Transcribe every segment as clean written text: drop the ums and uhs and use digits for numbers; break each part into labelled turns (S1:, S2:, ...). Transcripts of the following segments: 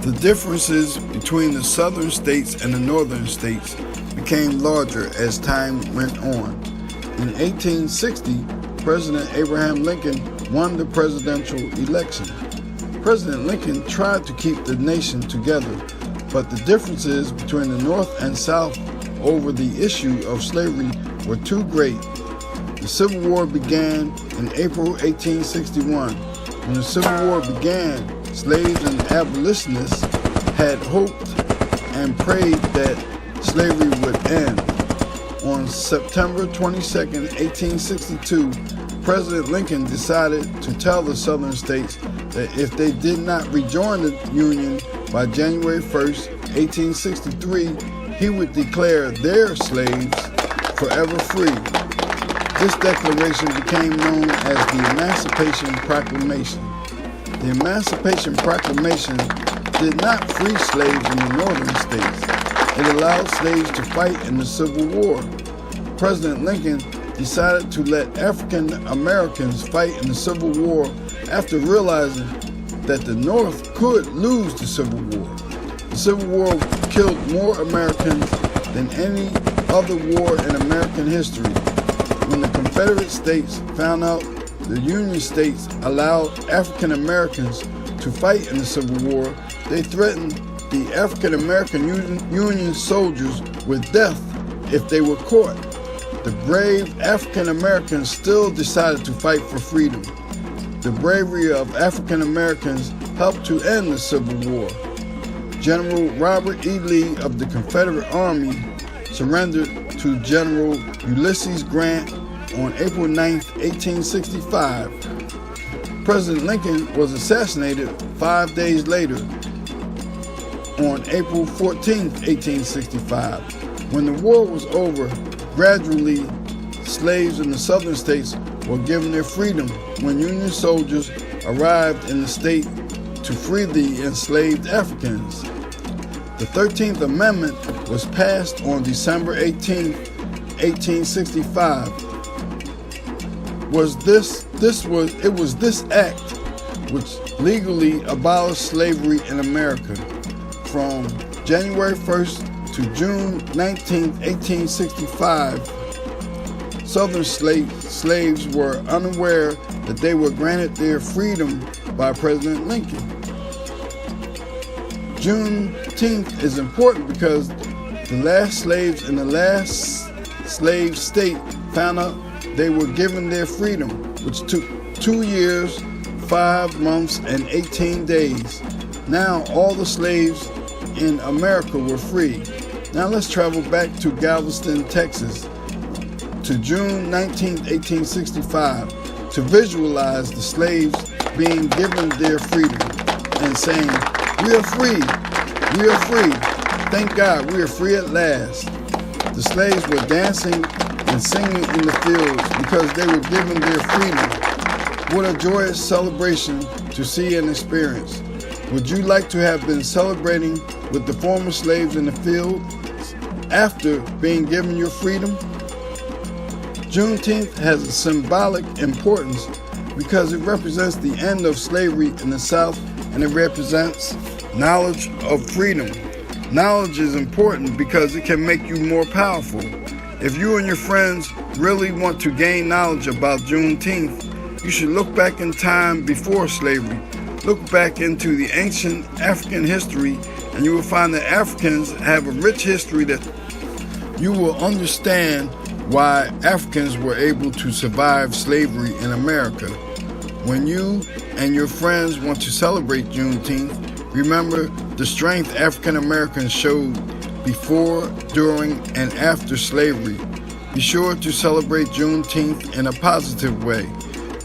S1: The differences between the southern states and the northern states became larger as time went on. In 1860, President Abraham Lincoln won the presidential election. President Lincoln tried to keep the nation together, but the differences between the North and South over the issue of slavery were too great. The Civil War began in April 1861. When the Civil War began, slaves and abolitionists had hoped and prayed that slavery would end. On September 22, 1862, President Lincoln decided to tell the southern states that if they did not rejoin the Union by January 1, 1863, he would declare their slaves forever free. This declaration became known as the Emancipation Proclamation. The Emancipation Proclamation did not free slaves in the northern states. It allowed slaves to fight in the Civil War. President Lincoln decided to let African Americans fight in the Civil War after realizing that the North could lose the Civil War. The Civil War killed more Americans than any other war in American history. When the Confederate States found out the Union States allowed African Americans to fight in the Civil War, they threatened the African American Union soldiers with death if they were caught. The brave African Americans still decided to fight for freedom. The bravery of African Americans helped to end the Civil War. General Robert E. Lee of the Confederate Army surrendered to General Ulysses Grant on April 9, 1865. President Lincoln was assassinated 5 days later on April 14, 1865. When the war was over, gradually slaves in the southern states were given their freedom when Union soldiers arrived in the state to free the enslaved Africans. The 13th Amendment was passed on December 18, 1865. It was this act which legally abolished slavery in America. From January 1st to June 19, 1865, Southern slaves were unaware that they were granted their freedom by President Lincoln. Juneteenth is important because the last slaves in the last slave state found out they were given their freedom, which took 2 years, 5 months, and 18 days. Now all the slaves in America were free. Now let's travel back to Galveston, Texas, to June 19, 1865, to visualize the slaves being given their freedom and saying, "We are free, we are free. Thank God we are free at last." The slaves were dancing and singing in the fields because they were given their freedom. What a joyous celebration to see and experience. Would you like to have been celebrating with the former slaves in the field after being given your freedom? Juneteenth has a symbolic importance because it represents the end of slavery in the South, and it represents knowledge of freedom. Knowledge is important because it can make you more powerful. If you and your friends really want to gain knowledge about Juneteenth, you should look back in time before slavery. Look back into the ancient African history, and you will find that Africans have a rich history that you will understand why Africans were able to survive slavery in America. When you and your friends want to celebrate Juneteenth, remember the strength African Americans showed before, during, and after slavery. Be sure to celebrate Juneteenth in a positive way.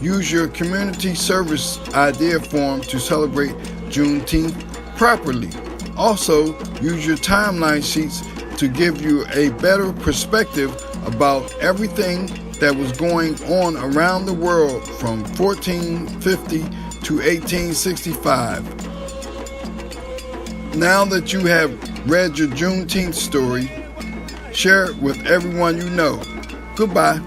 S1: Use your community service idea form to celebrate Juneteenth properly. Also, use your timeline sheets to give you a better perspective about everything that was going on around the world from 1450 to 1865. Now that you have read your Juneteenth story, share it with everyone you know. Goodbye.